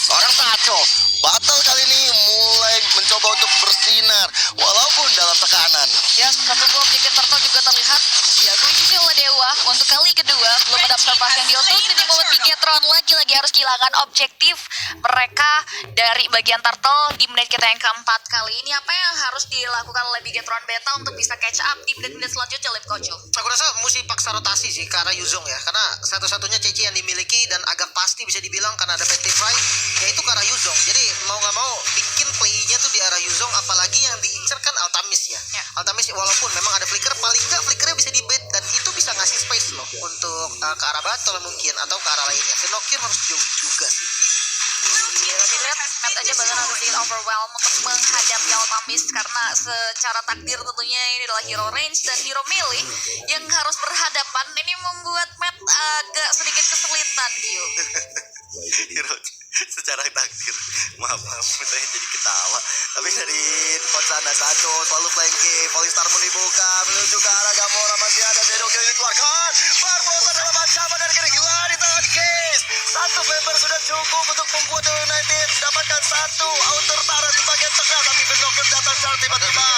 orang Sacho. Battle kali ini mulai mencoba untuk bersinar walaupun dalam tekanan. Ya, satu buah objektif turtle juga terlihat diakuisisi oleh Dewa untuk kali kedua. Belum ada observasi yang diutus. Ini membuat Bigetron lagi-lagi harus kehilangan objektif mereka dari bagian turtle di menit kita yang keempat. Kali ini apa yang harus dilakukan oleh Bigetron Beta untuk bisa catch up di menit-menit selanjutnya, Lip Koco? Aku rasa mesti paksa rotasi sih ke arah Yuzong ya. Karena satu-satunya CC yang dimiliki dan agak pasti bisa dibilang karena ada PT Fry, yaitu ke arah Yuzong. Jadi mau nggak mau bikin play-nya tuh di arah Yuzong, apalagi yang diincar kan Altamis ya. Altamis walaupun memang ada flicker, paling nggak flickernya bisa di-bait dan itu bisa ngasih space loh untuk ke arah battle mungkin atau ke arah lainnya. Finokir harus jauh juga sih. Iya, tapi lihat Matt aja bahkan harus sedikit overwhelm untuk menghadapi Altamis karena secara takdir tentunya ini adalah hero range dan hero melee yang harus berhadapan. Ini membuat Matt agak sedikit kesulitan, Dio. Hero secara takdir, maaf saya jadi ketawa. Tapi dari depan sana Sacho selalu flanking, Falling Star pun dibuka menuju ke arah Gamora, masih ada Shadow Kill dikeluarkan. Barbosa dalam ancaman dan kira gila di tangan Case. Satu member sudah cukup untuk membuat Dewa United mendapatkan satu outer turret di bagian tengah, tapi Vernocchio datang secara tiba-tiba.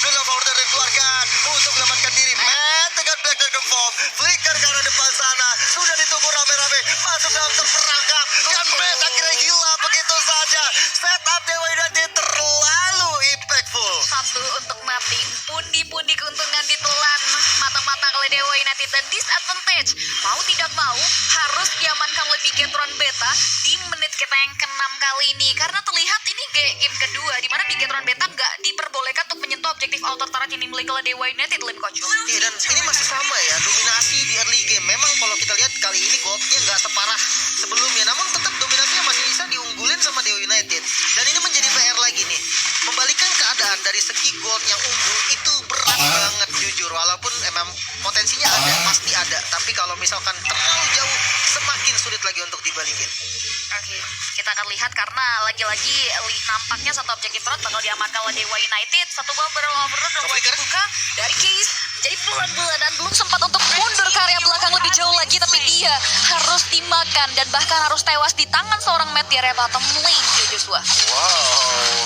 Vernocchio outer dikeluarkan untuk menyelamatkan diri. Matt dengan Black Dragon Form, flicker ke arah depan sana, sudah ditunggu rame-rame, masuk dalam terperangkap, dan Matt akhirnya hilang begitu saja. Setup Dewa United terlalu impactful. Satu untuk mapping, pundi-pundi keuntungan ditelan matang-matang oleh Dewa United dan disadvantage. Mau tidak mau harus diamankan oleh Bigetron Beta di menit kita yang ke-6 kali ini. Karena terlihat ini game kedua di mana Bigetron Beta nggak diperbolehkan untuk menyentuh objektif outer turret yang dimiliki oleh Dewa United, Lim Coach. Iya, dan ini masih sama ya, dominasi di early game. Memang kalau kita lihat kali ini goldnya nggak separah sebelumnya, namun tetap dominasinya masih bisa diunggulin sama Dewa United. Dan ini menjadi PR lagi nih, membalikan keadaan dari segi gold yang unggul itu berat banget jujur. Walaupun emang potensinya ada, pasti ada, tapi kalau misalkan terlalu jauh semakin sulit lagi untuk dibalikin. Oke, kita akan lihat karena lagi-lagi nampaknya satu objektif turret bakal diamankan oleh Dewa United. Satu ball barrel overload dan mulai dibuka dari Case menjadi bulan-bulan dan belum sempat untuk mundur ke area belakang lebih jauh lagi, tapi dia harus dimakan dan bahkan harus tewas di tangan seorang Matt di area bottom lane, Joshua. Wow,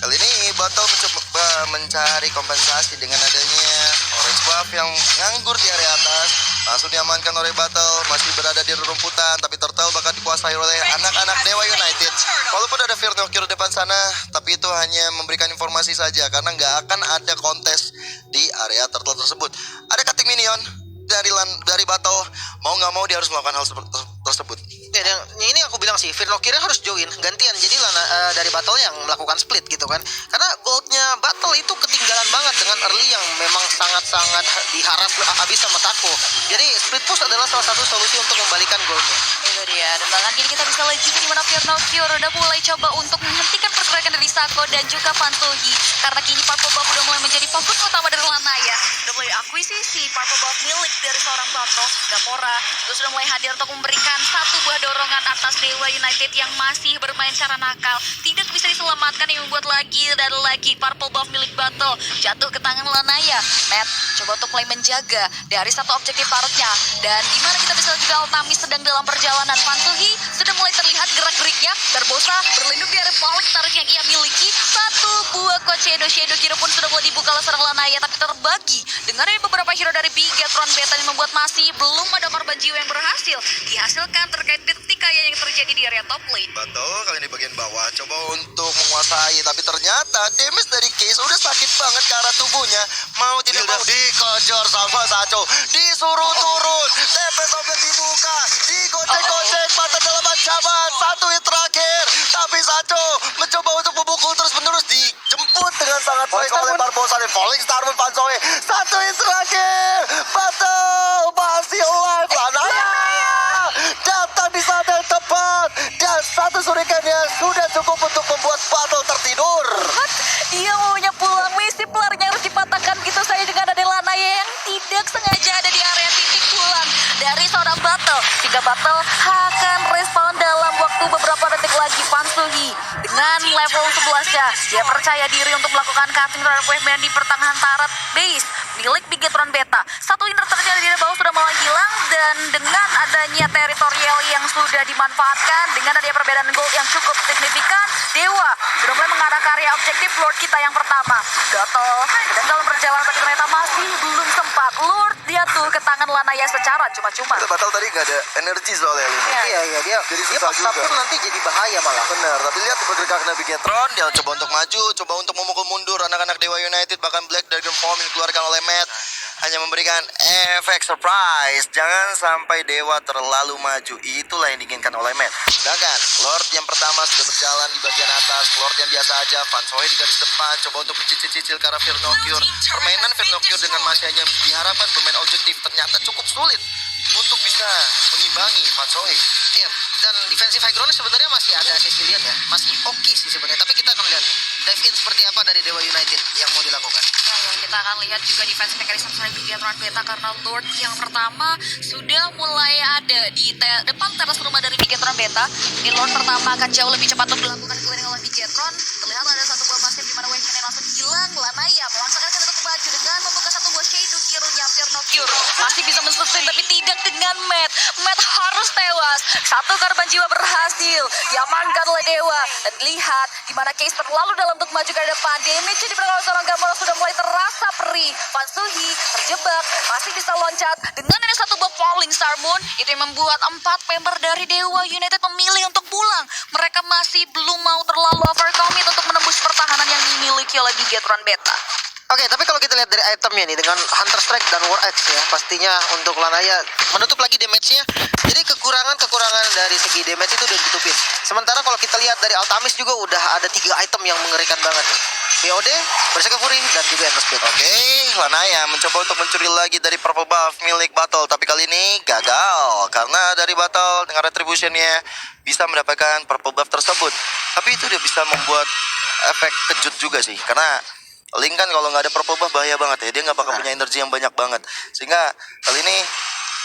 kali ini Battle mencoba mencari kompensasi dengan adanya orange buff yang nganggur di area atas. Langsung diamankan oleh Battle, masih berada di rerumputan, tapi Turtle bakal dikuasai oleh anak-anak Dewa United. Walaupun ada Vernocchio di depan sana, tapi itu hanya memberikan informasi saja, karena nggak akan ada kontes di area Turtle tersebut. Ada cutting minion dari Battle, mau nggak mau dia harus melakukan hal tersebut. Ya, dan ini aku bilang sih, Vernocchio harus join gantian. Jadi dari Battle yang melakukan split gitu kan. Karena goldnya Battle itu ketinggalan banget dengan early yang memang sangat-sangat diharap habis sama Taco. Jadi split push adalah salah satu solusi untuk membalikan goldnya. Itu dia, dan bahkan kini kita bisa lihat juga di mana Vernocchio udah mulai coba untuk menghentikan pergerakan dari Sako dan juga Fantohi. Karena kini Purple Buff udah mulai menjadi fokus utama dari Lanaya. Udah mulai akuisisi Purple Buff milik dari seorang Battle. Gamora juga sudah mulai hadir untuk memberikan satu buah dorongan atas Dewa United yang masih bermain secara nakal. Tidak bisa diselamatkan, yang membuat lagi dan lagi Purple Buff milik Battle jatuh ke tangan Lanaya. Matt coba untuk mulai menjaga dari satu objektif turretnya. Dan dimana kita bisa juga Altamis sedang dalam perjalanan. Fantuhi sudah mulai terlihat gerak-geriknya. Barbosa berlindung di area balik turret yang ia miliki. Satu buah coach Shadow Kiro pun sudah mulai dibuka oleh seorang Lanaya, tapi terbagi dengan ada beberapa hero dari Bigetron Beta yang membuat masih belum ada korban jiwa yang berhasil dihasilkan terkait pertikaian yang terjadi di area top lane. Betul, kali ini bagian bawah coba untuk menguasai, tapi ternyata damage dari Case udah sakit banget ke arah tubuhnya. Mau tidak mau dikejar sama Sacho, disuruh turun, TP sampai dibuka, digocek-gocek, mata dalam ancaman, satu hit terakhir. Tapi Sacho mencoba untuk memukul terus-menerus, dijemput dengan sangat baik oleh Barbosa dan Falling Star Pansoe. Satu hit terakhir, Battle masih alive. Lanaya datang di saat yang tepat, dan satu surikannya sudah cukup untuk membuat Battle tertidur. Dia maunya pulang, misi pelarnya harus dipatahkan gitu saja dengan ada Lanaya yang tidak sengaja ada di area titik pulang dari seorang Battle. Jika Battle akan respawn dalam waktu beberapa detik lagi. Fansuhi dengan level 11-nya, dia percaya diri untuk melakukan cutting terhadap Waveman di pertengahan turret base milik Bigetron Beta. Satu inner terjadi di bawah sudah mulai hilang, dan dengan adanya teritorial yang sudah dimanfaatkan, dengan adanya perbedaan gold yang cukup signifikan, Dewa sudah mulai mengarah ke area objektif Lord kita yang pertama. Battle dan dalam perjalanan tapi ternyata masih belum sempat. Lord jatuh ke tangan Lanaya secara cuma-cuma. Battle tadi nggak ada energi soalnya ini. Iya, dia Jadi dia susah paksa juga. pun nanti jadi bahaya malah. Benar, tapi lihat pergerakan Bigetron, dia coba untuk maju, coba untuk memukul mundur anak-anak Dewa United, bahkan Black Dragon Form yang dikeluarkan oleh Matt hanya memberikan efek surprise. Jangan sampai Dewa terlalu maju, itulah yang diinginkan oleh Matt. Sedangkan Lord yang pertama sudah berjalan di bagian atas, Lord yang biasa aja, Fansoe di garis depan, coba untuk dicicil-cicil ke arah Vernocchio. Permainan Vernocchio dengan masih hanya diharapkan bermain objektif ternyata cukup sulit untuk bisa mengimbangi Fansoe. Iya, dan defensive high ground sebenarnya masih ada Sicilian ya, masih oke sih sebenarnya. Tapi kita akan lihat dive in seperti apa dari Dewa United yang mau dilakukan. Kita akan lihat juga defense mechanism dari Bigetron Beta karena Lord yang pertama sudah mulai ada di depan teras rumah dari Bigetron Beta. Di Lord pertama akan jauh lebih cepat untuk dilakukan clearing oleh Bigetron. Terlihat ada satu buah pasif di mana Waveman langsung hilang. Lanaya memaksakan untuk maju dengan membuka satu buah Shadow Cure-nya Firnocure. Masih bisa men-sustain tapi tidak dengan Matt. Matt harus tewas. Satu korban jiwa berhasil diamankan oleh Dewa. Dan lihat di mana Case terlalu dalam untuk maju ke depan. Damage di belakang seorang Gamora sudah mulai terasa perih. Fansuhi terjebak, masih bisa loncat. Dengan ada satu buah Falling Star Moon, itu yang membuat 4 member dari Dewa United memilih untuk pulang. Mereka masih belum mau terlalu overcommit untuk menembus pertahanan yang dimiliki oleh Bigetron Beta. Oke, tapi kalau kita lihat dari itemnya nih dengan Hunter Strike dan War Axe ya, pastinya untuk Lanaya menutup lagi damage-nya. Jadi kekurangan dari segi damage itu udah ditutupin. Sementara kalau kita lihat dari Altamis juga udah ada 3 item yang mengerikan banget nih. POD, Berserker Fury, dan juga Endless Blade. Oke, Lanaya mencoba untuk mencuri lagi dari purple buff milik Battle, tapi kali ini gagal karena dari Battle dengan retribution-nya bisa mendapatkan purple buff tersebut. Tapi itu dia bisa membuat efek kejut juga sih, karena Link kan kalau nggak ada purple buff bahaya banget ya, dia nggak bakal punya energi yang banyak banget. Sehingga kali ini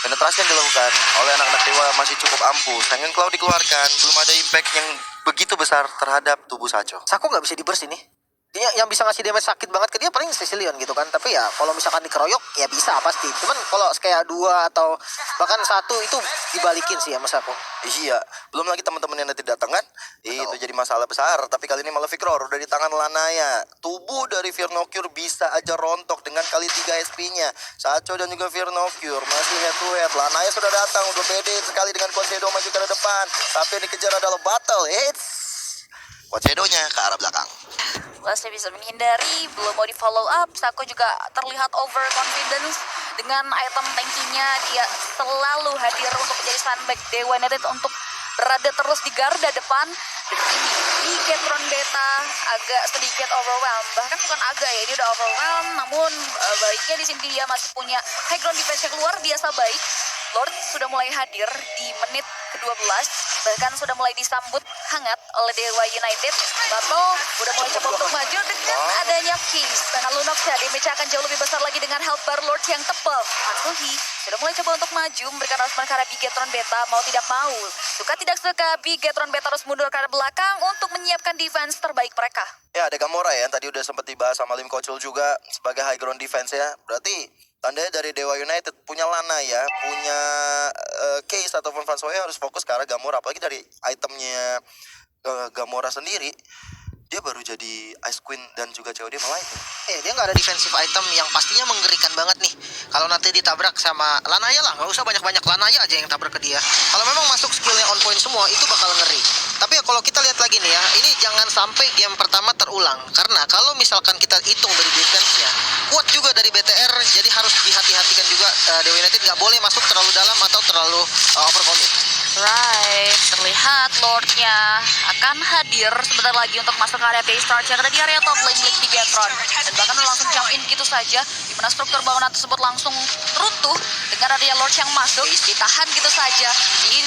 penetrasi yang dilakukan oleh anak-anak Dewa masih cukup ampuh. Sangen Cloud dikeluarkan, belum ada impact yang begitu besar terhadap tubuh Sacho. Saku nggak bisa di-burst ini. Dia yang bisa ngasih damage sakit banget ke dia paling Cecilion gitu kan. Tapi ya kalau misalkan dikeroyok ya bisa pasti. Cuman kalau kayak 2 atau bahkan 1 itu dibalikin sih ya Mas aku. Iya, belum lagi teman-teman yang nanti datangan itu jadi masalah besar. Tapi kali ini malah Victor udah di tangan Lanaya. Tubuh dari Firnocure bisa aja rontok dengan kali 3 SP-nya. Sacho dan juga Firnocure masih head to head. Lanaya sudah datang, udah pede sekali dengan Quadshadow maju ke depan. Tapi yang dikejar adalah Battle. Quadshadow-nya ke arah belakang. Masih bisa menghindari, belum mau di follow up. Saku juga terlihat overconfidence dengan item tankinya. Dia selalu hadir untuk menjadi sandbag Dewa United untuk berada terus di garda depan. Dan ini Bigetron Beta agak sedikit overwhelmed. Bahkan bukan agak ya, dia udah overwhelmed. Namun baiknya di sini dia masih punya high ground defense yang luar biasa baik. Lord sudah mulai hadir di menit ke-12, bahkan sudah mulai disambut hangat oleh Dewa United. Battle udah mulai coba untuk maju dengan adanya Kings. Dengan Lunox ya, damage akan jauh lebih besar lagi dengan health bar Lord yang tebal. Matsuhi sudah mulai coba untuk maju, memberikan harassment ke arah Bigetron Beta, mau tidak mau. Suka tidak suka, Bigetron Beta harus mundur ke arah belakang untuk menyiapkan defense terbaik mereka. Ya, ada Gamora ya, tadi udah sempat dibahas sama Lim Kochul juga sebagai high ground defense ya. Berarti tandanya dari Dewa United punya Lana ya, punya Case ataupun Fansoe harus fokus ke arah Gamora. Apalagi dari itemnya Gamora sendiri, dia baru jadi Ice Queen dan juga COD malah itu. Dia nggak ada defensive item yang pastinya mengerikan banget nih. Kalau nanti ditabrak sama Lanaya lah, nggak usah banyak-banyak, Lanaya aja yang tabrak ke dia. Kalau memang masuk skillnya on point semua, itu bakal ngeri. Tapi ya kalau kita lihat lagi nih ya, ini jangan sampai game pertama terulang. Karena kalau misalkan kita hitung dari defense-nya, kuat juga dari BTR, jadi harus dihati-hatikan juga. Dewa United nggak boleh masuk terlalu dalam atau terlalu overcommit. Right, terlihat Lordnya akan hadir sebentar lagi untuk masuk ke area base charge yang ada di area top lane milik Bigetron. Dan bahkan langsung jump in gitu saja, di mana struktur bangunan tersebut langsung runtuh dengan adanya Lord yang masuk. Ditahan gitu saja,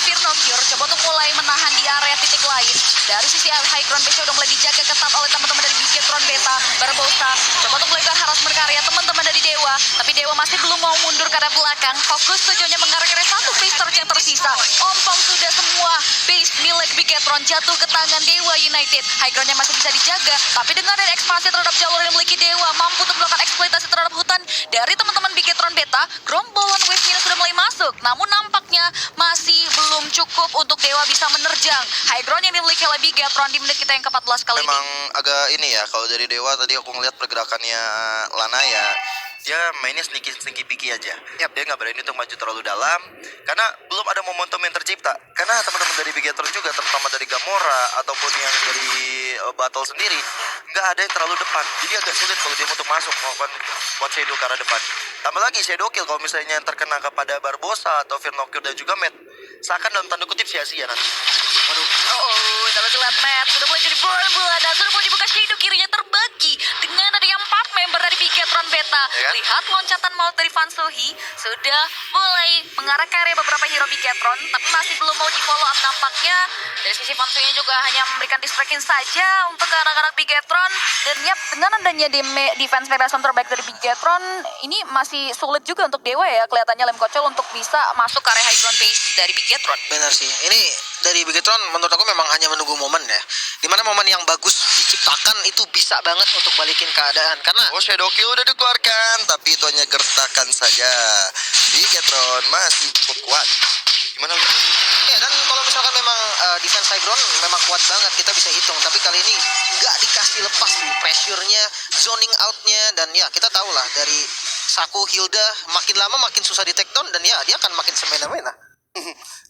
Firnocure coba untuk mulai menahan di area titik lain. Dari sisi high ground base udah mulai dijaga ketat oleh teman-teman dari Bigetron Beta. Barbosa coba untuk melakukan harassment ke area teman-teman dari Dewa, tapi Dewa masih belum mau mundur ke arah belakang. Fokus tujuannya mengarah ke area satu base charge yang tersisa. Ompong sudah semua base milik Bigetron jatuh ke tangan Dewa United. High groundnya masih bisa dijaga, tapi dengan ada ekspansi terhadap jalur yang memiliki Dewa, mampu untuk melakukan eksploitasi terhadap hutan dari teman-teman Bigetron Beta. Gerombolan wave minus sudah mulai masuk, namun nampaknya masih belum cukup untuk Dewa bisa menerjang high ground yang dimiliki oleh Bigetron di menit kita yang ke-14 kali Memang ini. agak ini ya, kalau dari Dewa tadi aku ngeliat pergerakannya Lanaya, dia mainnya sneaky picky aja. Dia nggak berani untuk maju terlalu dalam karena belum ada momentum yang tercipta. Karena teman-teman dari Bigetron juga, terutama dari Gamora ataupun yang dari Battle sendiri, nggak ada yang terlalu depan. Jadi agak sulit kalau dia untuk masuk melakukan Shadow ke arah depan. Tambah lagi Shadow Kill kalau misalnya yang terkena kepada Barbosa atau Firnocure dan juga Matt, seakan dalam tanda kutip sia-sia nanti. Waduh. Tapi lihat Matt sudah mulai jadi bola dan sudah mulai dibuka Shadow kirinya terbagi dengan ada yang 4 member dari Bigetron Beta. Ya kan? Lihat loncatan maut dari Fansuhi sudah mulai mengarah ke area beberapa hero Bigetron, tapi masih belum mau di follow up nampaknya. Dari sisi Fansuhi juga hanya memberikan distracting saja untuk ke anak-anak Bigetron. Dan ya, dengan adanya defense mechanism terbaik dari Bigetron, ini masih sulit juga untuk Dewa ya, kelihatannya Lem Kochol untuk bisa masuk ke area high ground base dari Bigetron. Benar sih, ini dari Bigetron menurut aku memang hanya menunggu momen ya. Dimana mana momen yang bagus diciptakan itu bisa banget untuk balikin keadaan. Karena Oh, Shadow Kill udah dikeluarkan, tapi itu hanya gertakan saja. Bigetron masih cukup kuat. Gimana? ya, dan kalau misalkan memang defense high ground memang kuat banget, kita bisa hitung. Tapi kali ini nggak dikasih lepas nih pressure-nya, zoning out-nya. Dan ya kita tahu lah dari Saku Hilda makin lama makin susah di take down. Dan ya dia akan makin semena-mena.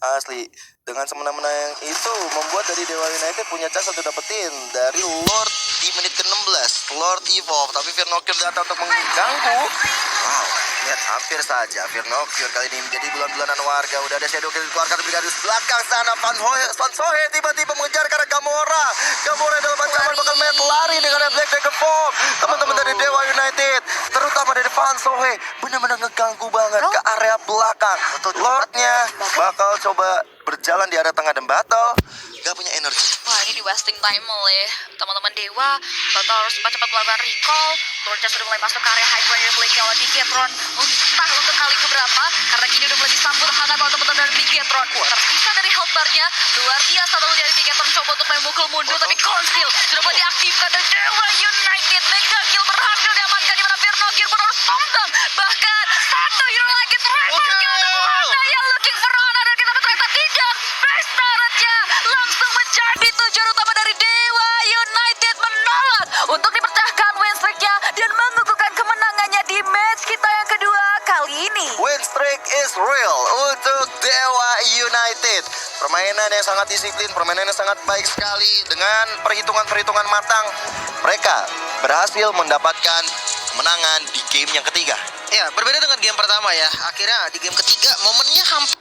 Asli, dengan semena-mena yang itu membuat dari Dewa United punya chance untuk dapetin dari Lord di menit ke-16. Lord Evolve, tapi Firnokir datang untuk mengganggu. Wow, lihat hampir saja Firnokir kali ini menjadi bulan-bulanan warga. Udah ada Shadow Kill dikeluarkan tapi dari belakang sana Van Sohe tiba-tiba mengejar karena Gamora. Gamora dalam ancaman bakal main lari dengan Black Dragon Form. Teman-teman dari Dewa United, terutama dari Van Sohe, benar-benar ngeganggu banget ke area belakang. Lordnya bakal coba berjalan di area tengah dan battle. Gak punya energi. Wah, ini di wasting time oleh teman-teman Dewa. Bakal harus cepat-cepat melakukan recall. Lordnya sudah mulai masuk ke area high ground dari Blake oleh Bigetron. Entah untuk kali keberapa, karena kini udah mulai disambut hangat oleh teman-teman dari Bigetron. Tersisa dari health bar-nya, luar biasa lalu dari Bigetron coba untuk memukul mundur, tapi Conceal sudah mulai diaktifkan dan Dewa United mega kill berhasil diamankan di mana Firnokir pun harus tumbang. Bahkan satu hero lagi triple kill untuk Honda yang looking for honor, dan kita ternyata tidak. Base turret-nya langsung menjadi tujuan utama dari Dewa United, menolak untuk dipecahkan win streak-nya dan mengukuhkan kemenangannya di match kita yang kedua kali ini. Win streak is real untuk Dewa United. Permainan yang sangat disiplin, permainan yang sangat baik sekali. Dengan perhitungan-perhitungan matang, mereka berhasil mendapatkan kemenangan di game yang ketiga. Ya, berbeda dengan game pertama ya. Akhirnya di game ketiga momennya hampir